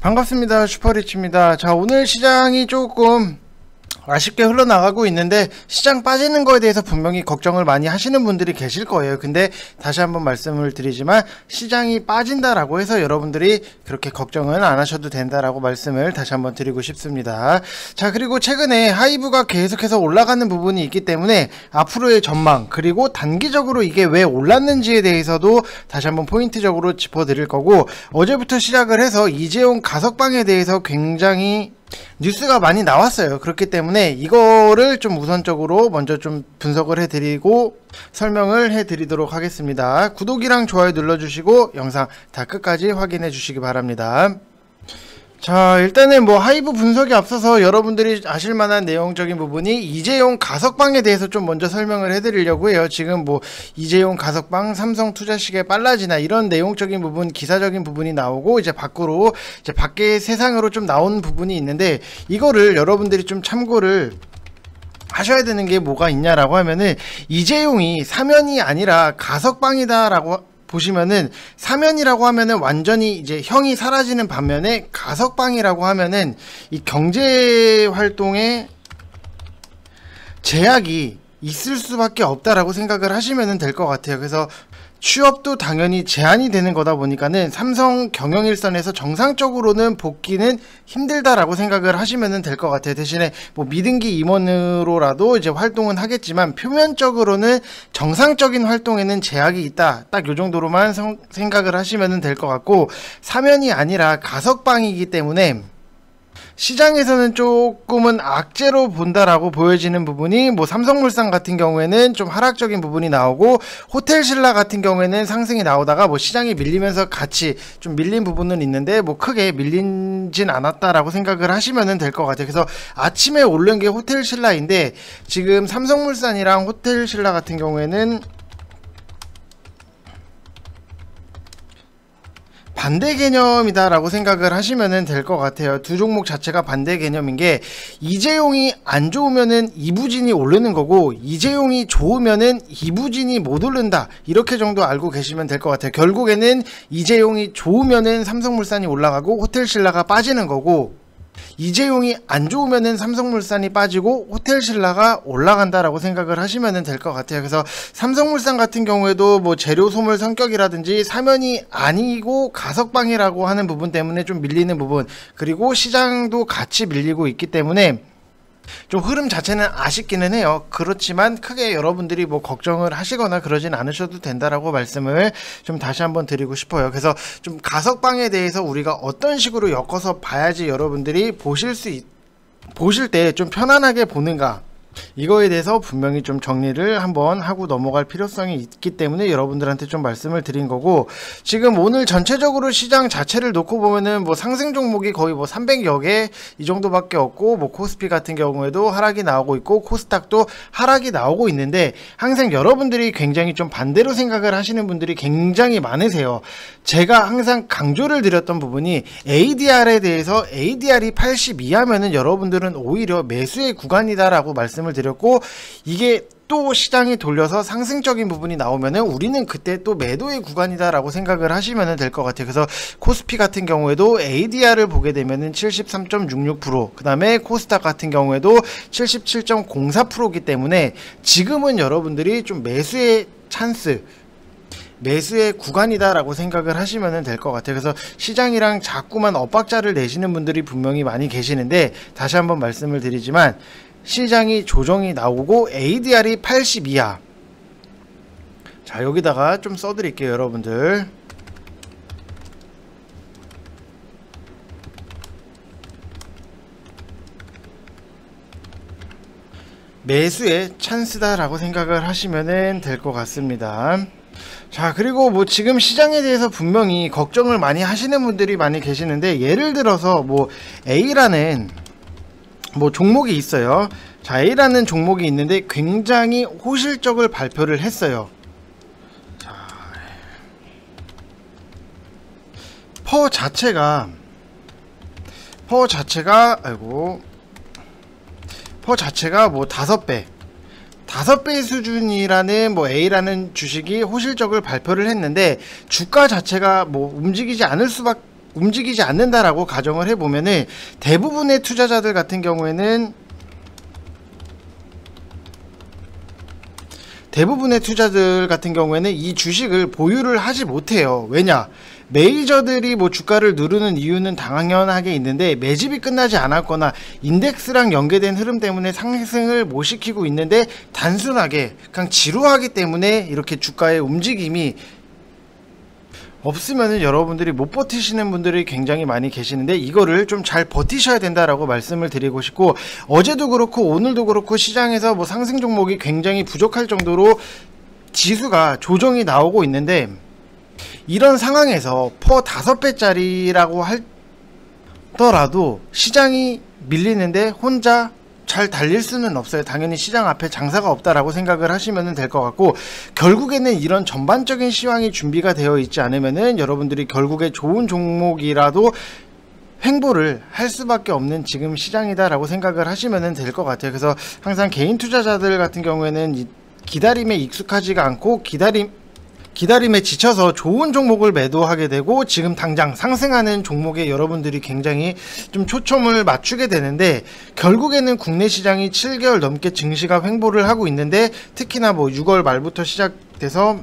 반갑습니다. 슈퍼리치입니다. 자, 오늘 시장이 조금 아쉽게 흘러나가고 있는데 시장 빠지는 거에 대해서 분명히 걱정을 많이 하시는 분들이 계실 거예요. 근데 다시 한번 말씀을 드리지만 시장이 빠진다라고 해서 여러분들이 그렇게 걱정은 안 하셔도 된다라고 말씀을 다시 한번 드리고 싶습니다. 자, 그리고 최근에 하이브가 계속해서 올라가는 부분이 있기 때문에 앞으로의 전망, 그리고 단기적으로 이게 왜 올랐는지에 대해서도 다시 한번 포인트적으로 짚어드릴 거고, 어제부터 시작을 해서 이재용 가석방에 대해서 굉장히 뉴스가 많이 나왔어요. 그렇기 때문에 이거를 좀 우선적으로 먼저 좀 분석을 해드리고 설명을 해드리도록 하겠습니다. 구독이랑 좋아요 눌러주시고 영상 다 끝까지 확인해 주시기 바랍니다. 자, 일단은 뭐 하이브 분석에 앞서서 여러분들이 아실만한 내용적인 부분이 이재용 가석방에 대해서 좀 먼저 설명을 해드리려고 해요. 지금 뭐 이재용 가석방, 삼성 투자식의 빨라지나 이런 내용적인 부분, 기사적인 부분이 나오고 이제 밖으로, 이제 밖에 세상으로 좀 나온 부분이 있는데, 이거를 여러분들이 좀 참고를 하셔야 되는 게 뭐가 있냐라고 하면은, 이재용이 사면이 아니라 가석방이다라고 보시면은, 사면이라고 하면은 완전히 이제 형이 사라지는 반면에 가석방이라고 하면은 이 경제 활동에 제약이 있을 수밖에 없다라고 생각을 하시면 될 것 같아요. 그래서 취업도 당연히 제한이 되는 거다 보니까는 삼성 경영일선에서 정상적으로는 복귀는 힘들다라고 생각을 하시면 될 것 같아요. 대신에 뭐 미등기 임원으로라도 이제 활동은 하겠지만 표면적으로는 정상적인 활동에는 제약이 있다. 딱 요 정도로만 생각을 하시면 될 것 같고, 사면이 아니라 가석방이기 때문에 시장에서는 조금은 악재로 본다라고 보여지는 부분이, 뭐 삼성물산 같은 경우에는 좀 하락적인 부분이 나오고, 호텔신라 같은 경우에는 상승이 나오다가 뭐 시장이 밀리면서 같이 좀 밀린 부분은 있는데 뭐 크게 밀리진 않았다라고 생각을 하시면 될 것 같아요. 그래서 아침에 오른 게 호텔신라인데, 지금 삼성물산이랑 호텔신라 같은 경우에는 반대 개념이다 라고 생각을 하시면 될 것 같아요. 두 종목 자체가 반대 개념인 게, 이재용이 안 좋으면은 이부진이 오르는 거고, 이재용이 좋으면은 이부진이 못 오른다, 이렇게 정도 알고 계시면 될 것 같아요. 결국에는 이재용이 좋으면은 삼성물산이 올라가고 호텔신라가 빠지는 거고, 이재용이 안 좋으면은 삼성물산이 빠지고 호텔신라가 올라간다라고 생각을 하시면 될 것 같아요. 그래서 삼성물산 같은 경우에도 뭐 재료 소물 성격이라든지 사면이 아니고 가석방이라고 하는 부분 때문에 좀 밀리는 부분, 그리고 시장도 같이 밀리고 있기 때문에 좀 흐름 자체는 아쉽기는 해요. 그렇지만 크게 여러분들이 뭐 걱정을 하시거나 그러진 않으셔도 된다라고 말씀을 좀 다시 한번 드리고 싶어요. 그래서 좀 가석방에 대해서 우리가 어떤 식으로 엮어서 봐야지 여러분들이 보실 때 좀 편안하게 보는가, 이거에 대해서 분명히 좀 정리를 한번 하고 넘어갈 필요성이 있기 때문에 여러분들한테 좀 말씀을 드린 거고, 지금 오늘 전체적으로 시장 자체를 놓고 보면은 뭐 상승 종목이 거의 뭐 300여 개 이 정도밖에 없고, 뭐 코스피 같은 경우에도 하락이 나오고 있고 코스닥도 하락이 나오고 있는데, 항상 여러분들이 굉장히 좀 반대로 생각을 하시는 분들이 굉장히 많으세요. 제가 항상 강조를 드렸던 부분이, ADR에 대해서 ADR이 80 이하면은 여러분들은 오히려 매수의 구간이다라고 말씀을 드렸고, 이게 또 시장이 돌려서 상승적인 부분이 나오면은 우리는 그때 또 매도의 구간이다 라고 생각을 하시면 될 것 같아요. 그래서 코스피 같은 경우에도 ADR을 보게 되면은 73.66%, 그 다음에 코스닥 같은 경우에도 77.04%이기 때문에 지금은 여러분들이 좀 매수의 찬스, 매수의 구간이다 라고 생각을 하시면 될 것 같아요. 그래서 시장이랑 자꾸만 엇박자를 내시는 분들이 분명히 많이 계시는데, 다시 한번 말씀을 드리지만 시장이 조정이 나오고 ADR이 80 이하, 자 여기다가 좀 써드릴게요. 여러분들 매수의 찬스다 라고 생각을 하시면 될 것 같습니다. 자, 그리고 뭐 지금 시장에 대해서 분명히 걱정을 많이 하시는 분들이 많이 계시는데, 예를 들어서 뭐 A라는 뭐 종목이 있어요. 자, A라는 종목이 있는데 굉장히 호실적을 발표를 했어요. 자, 퍼 자체가 뭐 5배 수준이라는 뭐 A라는 주식이 호실적을 발표를 했는데, 주가 자체가 뭐 움직이지 않을 수밖에 움직이지 않는다라고 가정을 해보면은 대부분의 투자자들 같은 경우에는 이 주식을 보유를 하지 못해요. 왜냐? 메이저들이 뭐 주가를 누르는 이유는 당연하게 있는데 매집이 끝나지 않았거나 인덱스랑 연계된 흐름 때문에 상승을 못 시키고 있는데 단순하게 그냥 지루하기 때문에 이렇게 주가의 움직임이 없으면은 여러분들이 못 버티시는 분들이 굉장히 많이 계시는데 이거를 좀 잘 버티셔야 된다라고 말씀을 드리고 싶고, 어제도 그렇고 오늘도 그렇고 시장에서 뭐 상승 종목이 굉장히 부족할 정도로 지수가 조정이 나오고 있는데, 이런 상황에서 퍼 5배짜리라고 하더라도 시장이 밀리는데 혼자 잘 달릴 수는 없어요. 당연히 시장 앞에 장사가 없다라고 생각을 하시면 될 것 같고, 결국에는 이런 전반적인 시황이 준비가 되어 있지 않으면은 여러분들이 결국에 좋은 종목이라도 횡보를 할 수밖에 없는 지금 시장이다라고 생각을 하시면 될 것 같아요. 그래서 항상 개인 투자자들 같은 경우에는 기다림에 익숙하지가 않고 기다림에 지쳐서 좋은 종목을 매도하게 되고, 지금 당장 상승하는 종목에 여러분들이 굉장히 좀 초점을 맞추게 되는데, 결국에는 국내 시장이 7개월 넘게 증시가 횡보를 하고 있는데, 특히나 뭐 6월 말부터 시작돼서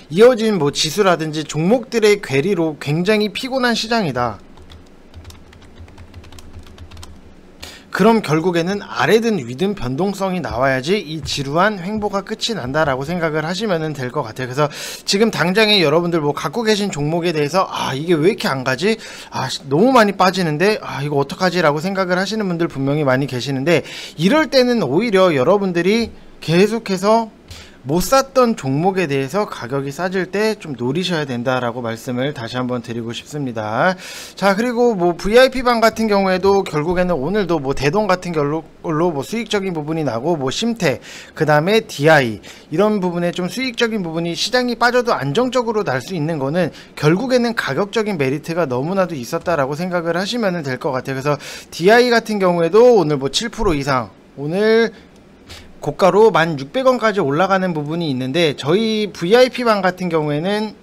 이어진 뭐 지수라든지 종목들의 괴리로 굉장히 피곤한 시장이다. 그럼 결국에는 아래든 위든 변동성이 나와야지 이 지루한 횡보가 끝이 난다라고 생각을 하시면 될 것 같아요. 그래서 지금 당장에 여러분들 뭐 갖고 계신 종목에 대해서 이게 왜 이렇게 안 가지? 너무 많이 빠지는데 이거 어떡하지? 라고 생각을 하시는 분들 분명히 많이 계시는데, 이럴 때는 오히려 여러분들이 계속해서 못 샀던 종목에 대해서 가격이 싸질 때 좀 노리셔야 된다라고 말씀을 다시 한번 드리고 싶습니다. 자, 그리고 뭐 VIP방 같은 경우에도 결국에는 오늘도 뭐 대동 같은 걸로 뭐 수익적인 부분이 나고, 뭐 심태, 그 다음에 DI 이런 부분에 좀 수익적인 부분이 시장이 빠져도 안정적으로 날 수 있는 거는 결국에는 가격적인 메리트가 너무나도 있었다라고 생각을 하시면 될 것 같아요. 그래서 DI 같은 경우에도 오늘 뭐 7% 이상, 오늘 고가로 1600원까지 올라가는 부분이 있는데, 저희 VIP방 같은 경우에는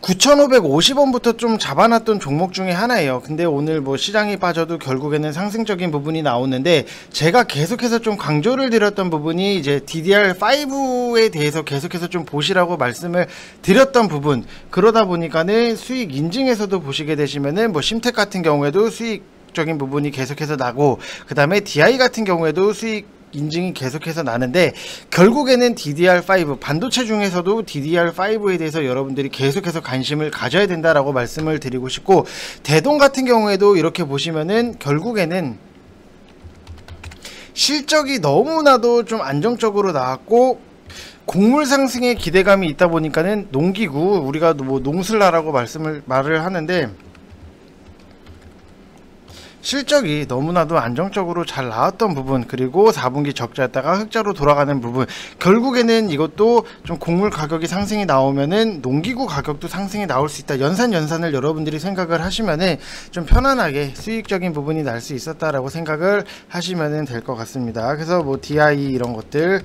9550원부터 좀 잡아놨던 종목 중에 하나예요. 근데 오늘 뭐 시장이 빠져도 결국에는 상승적인 부분이 나오는데, 제가 계속해서 좀 강조를 드렸던 부분이 이제 DDR5에 대해서 계속해서 좀 보시라고 말씀을 드렸던 부분, 그러다 보니까는 수익 인증에서도 보시게 되시면은 뭐 심택 같은 경우에도 수익적인 부분이 계속해서 나고, 그 다음에 DI 같은 경우에도 수익 인증이 계속해서 나는데, 결국에는 DDR5 반도체 중에서도 DDR5에 대해서 여러분들이 계속해서 관심을 가져야 된다라고 말씀을 드리고 싶고, 대동 같은 경우에도 이렇게 보시면은 결국에는 실적이 너무나도 좀 안정적으로 나왔고, 곡물 상승의 기대감이 있다 보니까는 농기구, 우리가 뭐 농슬라라고 말을 하는데, 실적이 너무나도 안정적으로 잘 나왔던 부분, 그리고 4분기 적자였다가 흑자로 돌아가는 부분, 결국에는 이것도 좀 곡물 가격이 상승이 나오면은 농기구 가격도 상승이 나올 수 있다. 연산을 여러분들이 생각을 하시면은 좀 편안하게 수익적인 부분이 날 수 있었다라고 생각을 하시면은 될 것 같습니다. 그래서 뭐 DI 이런 것들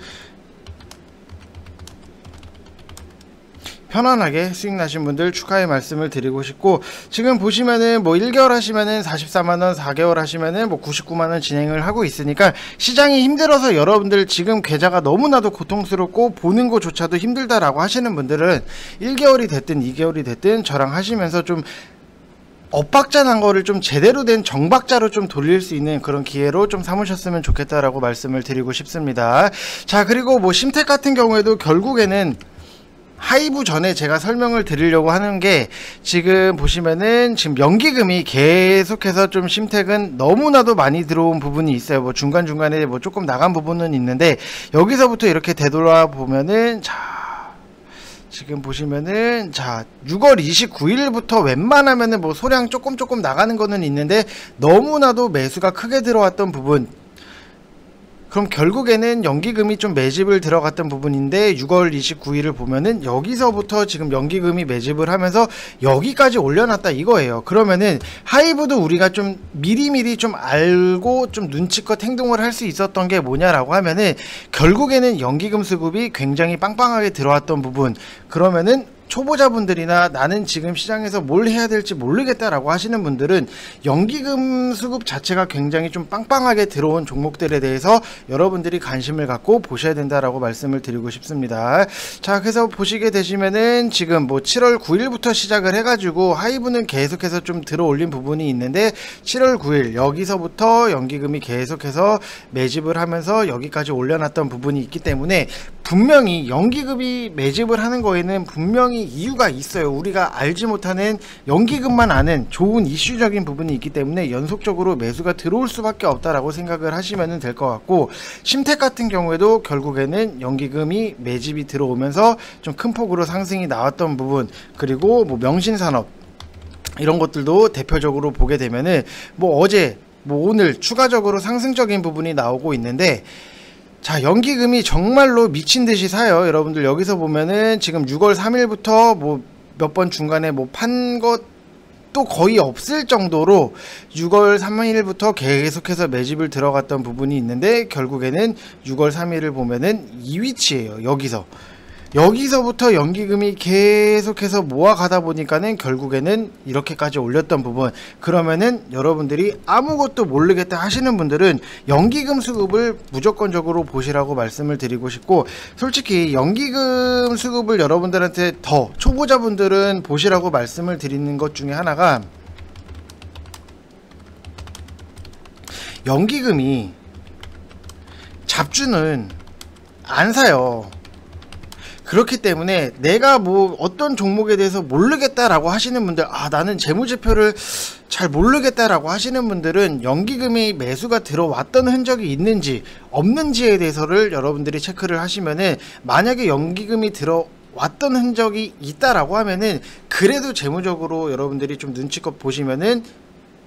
편안하게 수익 나신 분들 축하의 말씀을 드리고 싶고, 지금 보시면은 뭐 1개월 하시면은 44만원, 4개월 하시면은 뭐 99만원 진행을 하고 있으니까, 시장이 힘들어서 여러분들 지금 계좌가 너무나도 고통스럽고 보는 것조차도 힘들다라고 하시는 분들은 1개월이 됐든 2개월이 됐든 저랑 하시면서 좀 엇박자 난 거를 좀 제대로 된 정박자로 좀 돌릴 수 있는 그런 기회로 좀 삼으셨으면 좋겠다라고 말씀을 드리고 싶습니다. 자, 그리고 뭐 심택 같은 경우에도 결국에는 하이브 전에 제가 설명을 드리려고 하는 게, 지금 보시면은 지금 연기금이 계속해서 좀 심택은 너무나도 많이 들어온 부분이 있어요. 뭐 중간중간에 뭐 조금 나간 부분은 있는데, 여기서부터 이렇게 되돌아 보면은, 자, 지금 보시면은, 자, 6월 29일부터 웬만하면은 뭐 소량 조금 나가는 거는 있는데, 너무나도 매수가 크게 들어왔던 부분, 그럼 결국에는 연기금이 좀 매집을 들어갔던 부분인데, 6월 29일을 보면은 여기서부터 지금 연기금이 매집을 하면서 여기까지 올려놨다 이거예요. 그러면은 하이브도 우리가 좀 미리미리 좀 알고 좀 눈치껏 행동을 할 수 있었던 게 뭐냐라고 하면은, 결국에는 연기금 수급이 굉장히 빵빵하게 들어왔던 부분, 그러면은 초보자분들이나 나는 지금 시장에서 뭘 해야 될지 모르겠다라고 하시는 분들은 연기금 수급 자체가 굉장히 좀 빵빵하게 들어온 종목들에 대해서 여러분들이 관심을 갖고 보셔야 된다라고 말씀을 드리고 싶습니다. 자, 그래서 보시게 되시면은 지금 뭐 7월 9일부터 시작을 해가지고 하이브는 계속해서 좀 들어 올린 부분이 있는데 7월 9일 여기서부터 연기금이 계속해서 매집을 하면서 여기까지 올려놨던 부분이 있기 때문에 분명히 연기금이 매집을 하는 거에는 분명히 이유가 있어요. 우리가 알지 못하는 연기금만 아는 좋은 이슈적인 부분이 있기 때문에 연속적으로 매수가 들어올 수밖에 없다라고 생각을 하시면 될 것 같고, 심택 같은 경우에도 결국에는 연기금이 매집이 들어오면서 좀 큰 폭으로 상승이 나왔던 부분, 그리고 뭐 명신산업 이런 것들도 대표적으로 보게 되면은 뭐 어제 뭐 오늘 추가적으로 상승적인 부분이 나오고 있는데, 자, 연기금이 정말로 미친듯이 사요. 여러분들 여기서 보면은 지금 6월 3일부터 뭐 몇 번 중간에 뭐 판 것도 거의 없을 정도로 6월 3일부터 계속해서 매집을 들어갔던 부분이 있는데, 결국에는 6월 3일을 보면은 이 위치예요. 여기서부터 연기금이 계속해서 모아가다 보니까는 결국에는 이렇게까지 올렸던 부분. 그러면은 여러분들이 아무것도 모르겠다 하시는 분들은 연기금 수급을 무조건적으로 보시라고 말씀을 드리고 싶고, 솔직히 연기금 수급을 여러분들한테 더 초보자분들은 보시라고 말씀을 드리는 것 중에 하나가, 연기금이 잡주는 안 사요. 그렇기 때문에 내가 뭐 어떤 종목에 대해서 모르겠다라고 하시는 분들, 나는 재무제표를 잘 모르겠다라고 하시는 분들은 연기금이 매수가 들어왔던 흔적이 있는지 없는지에 대해서를 여러분들이 체크를 하시면은, 만약에 연기금이 들어왔던 흔적이 있다라고 하면은 그래도 재무적으로 여러분들이 좀 눈치껏 보시면은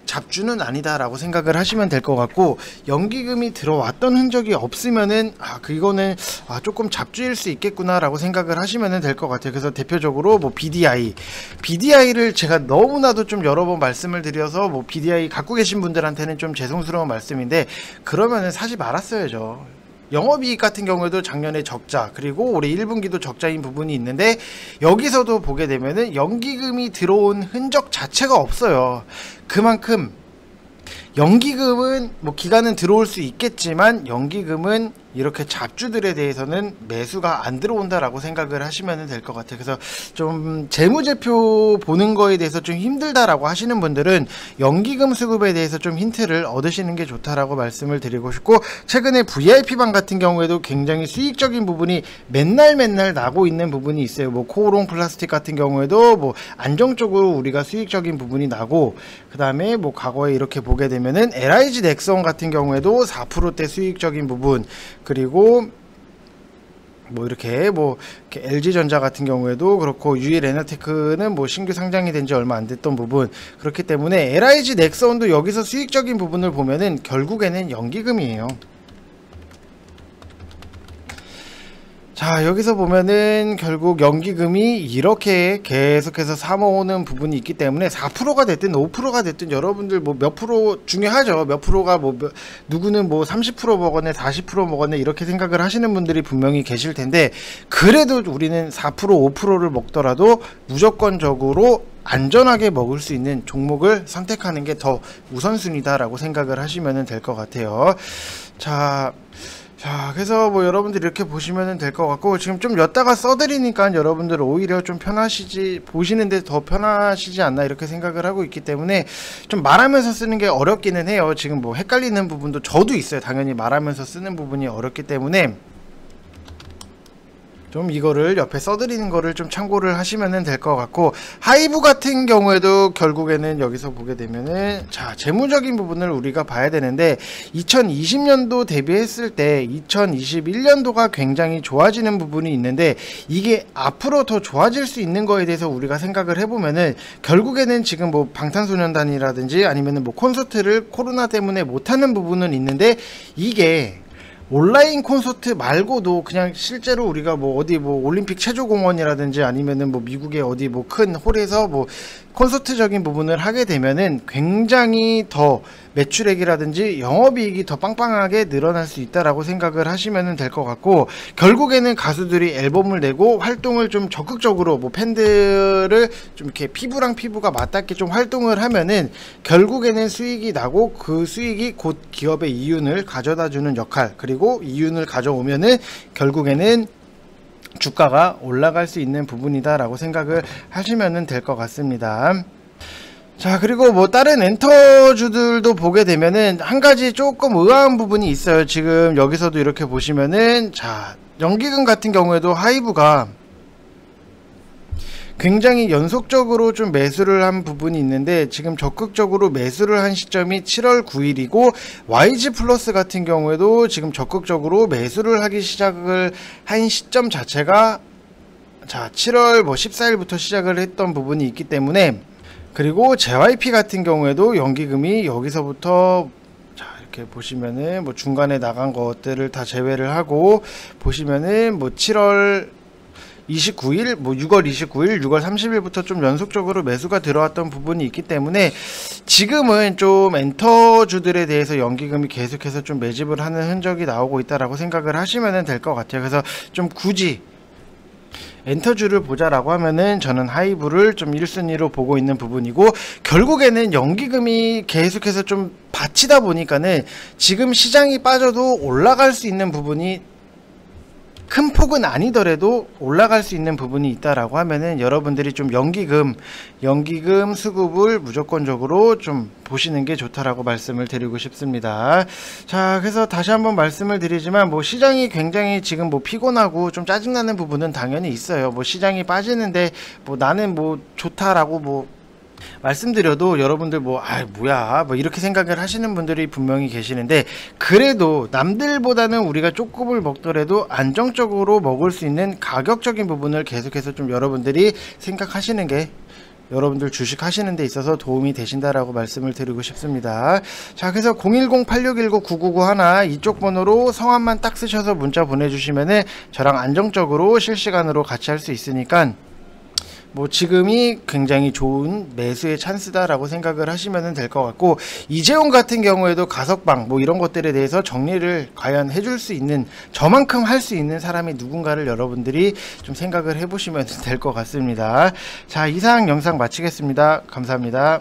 잡주는 아니다라고 생각을 하시면 될 것 같고, 연기금이 들어왔던 흔적이 없으면은 그거는 조금 잡주일 수 있겠구나라고 생각을 하시면 될 것 같아요. 그래서 대표적으로 뭐 BDI를 제가 너무나도 좀 여러 번 말씀을 드려서 뭐 BDI 갖고 계신 분들한테는 좀 죄송스러운 말씀인데, 그러면은 사지 말았어야죠. 영업이익 같은 경우에도 작년에 적자, 그리고 올해 1분기도 적자인 부분이 있는데, 여기서도 보게 되면은 연기금이 들어온 흔적 자체가 없어요. 그만큼 연기금은 뭐 기간은 들어올 수 있겠지만 연기금은 이렇게 잡주들에 대해서는 매수가 안 들어온다라고 생각을 하시면 될 것 같아요. 그래서 좀 재무제표 보는 거에 대해서 좀 힘들다라고 하시는 분들은 연기금 수급에 대해서 좀 힌트를 얻으시는 게 좋다라고 말씀을 드리고 싶고, 최근에 VIP방 같은 경우에도 굉장히 수익적인 부분이 맨날 나고 있는 부분이 있어요. 뭐 코오롱 플라스틱 같은 경우에도 뭐 안정적으로 우리가 수익적인 부분이 나고, 그 다음에 뭐 과거에 이렇게 보게 되면은 LIG 넥슨 같은 경우에도 4%대 수익적인 부분, 그리고 뭐 이렇게 LG전자 같은 경우에도 그렇고, 유일에너테크는 뭐 신규 상장이 된 지 얼마 안 됐던 부분. 그렇기 때문에 LIG 넥슨도 여기서 수익적인 부분을 보면은 결국에는 연기금이에요. 자, 여기서 보면은 결국 연기금이 이렇게 계속해서 사모으는 부분이 있기 때문에 4%가 됐든 5%가 됐든 여러분들 뭐 몇 프로 중요하죠. 몇 프로가 누구는 뭐 30% 먹었네, 40% 먹었네, 이렇게 생각을 하시는 분들이 분명히 계실 텐데, 그래도 우리는 4%, 5%를 먹더라도 무조건적으로 안전하게 먹을 수 있는 종목을 선택하는 게 더 우선순위다라고 생각을 하시면 될 것 같아요. 자, 그래서 뭐 여러분들 이렇게 보시면 될 것 같고, 지금 좀 엿다가 써드리니까 여러분들 오히려 좀 보시는데 더 편하시지 않나 이렇게 생각을 하고 있기 때문에 좀 말하면서 쓰는 게 어렵기는 해요. 지금 뭐 헷갈리는 부분도 저도 있어요. 당연히 말하면서 쓰는 부분이 어렵기 때문에 좀 이거를 옆에 써드리는 거를 좀 참고를 하시면 될 것 같고, 하이브 같은 경우에도 결국에는 여기서 보게 되면은, 자, 재무적인 부분을 우리가 봐야 되는데, 2020년도 대비했을 때 2021년도가 굉장히 좋아지는 부분이 있는데, 이게 앞으로 더 좋아질 수 있는 거에 대해서 우리가 생각을 해보면은, 결국에는 지금 뭐 방탄소년단이라든지 아니면은 뭐 콘서트를 코로나 때문에 못하는 부분은 있는데, 이게 온라인 콘서트 말고도 그냥 실제로 우리가 뭐 어디 뭐 올림픽 체조공원이라든지 아니면은 뭐 미국의 어디 뭐 큰 홀에서 뭐 콘서트적인 부분을 하게 되면은 굉장히 더 매출액이라든지 영업이익이 더 빵빵하게 늘어날 수 있다라고 생각을 하시면 될 것 같고, 결국에는 가수들이 앨범을 내고 활동을 좀 적극적으로 뭐 팬들을 좀 이렇게 피부랑 피부가 맞닿게 좀 활동을 하면은 결국에는 수익이 나고, 그 수익이 곧 기업의 이윤을 가져다주는 역할, 그리고 이윤을 가져오면은 결국에는 주가가 올라갈 수 있는 부분이다 라고 생각을 하시면 될 것 같습니다. 자, 그리고 뭐 다른 엔터주들도 보게 되면은 한 가지 조금 의아한 부분이 있어요. 지금 여기서도 이렇게 보시면은, 자, 연기금 같은 경우에도 하이브가 굉장히 연속적으로 좀 매수를 한 부분이 있는데, 지금 적극적으로 매수를 한 시점이 7월 9일이고 YG 플러스 같은 경우에도 지금 적극적으로 매수를 하기 시작을 한 시점 자체가, 자, 7월 뭐 14일부터 시작을 했던 부분이 있기 때문에, 그리고 JYP 같은 경우에도 연기금이 여기서부터, 자, 이렇게 보시면은 뭐 중간에 나간 것들을 다 제외를 하고 보시면은 뭐 7월 29일, 뭐 6월 29일, 6월 30일부터 좀 연속적으로 매수가 들어왔던 부분이 있기 때문에, 지금은 좀 엔터주들에 대해서 연기금이 계속해서 좀 매집을 하는 흔적이 나오고 있다라고 생각을 하시면 될 것 같아요. 그래서 좀 굳이 엔터주를 보자라고 하면은 저는 하이브를 좀 1순위로 보고 있는 부분이고, 결국에는 연기금이 계속해서 좀 받치다 보니까는 지금 시장이 빠져도 올라갈 수 있는 부분이, 큰 폭은 아니더라도 올라갈 수 있는 부분이 있다라고 하면은 여러분들이 좀 연기금 수급을 무조건적으로 좀 보시는 게 좋다라고 말씀을 드리고 싶습니다. 자, 그래서 다시 한번 말씀을 드리지만, 뭐 시장이 굉장히 지금 뭐 피곤하고 좀 짜증나는 부분은 당연히 있어요. 뭐 시장이 빠지는데 뭐 나는 뭐 좋다라고 뭐 말씀드려도 여러분들 뭐 뭐야 뭐 이렇게 생각을 하시는 분들이 분명히 계시는데, 그래도 남들보다는 우리가 조금을 먹더라도 안정적으로 먹을 수 있는 가격적인 부분을 계속해서 좀 여러분들이 생각하시는 게 여러분들 주식 하시는 데 있어서 도움이 되신다라고 말씀을 드리고 싶습니다. 자, 그래서 010-8619-9991 이쪽 번호로 성함만 딱 쓰셔서 문자 보내주시면은 저랑 안정적으로 실시간으로 같이 할 수 있으니까, 뭐 지금이 굉장히 좋은 매수의 찬스다라고 생각을 하시면 될 것 같고, 이재용 같은 경우에도 가석방 뭐 이런 것들에 대해서 정리를 과연 해줄 수 있는, 저만큼 할 수 있는 사람이 누군가를 여러분들이 좀 생각을 해보시면 될 것 같습니다. 자, 이상 영상 마치겠습니다. 감사합니다.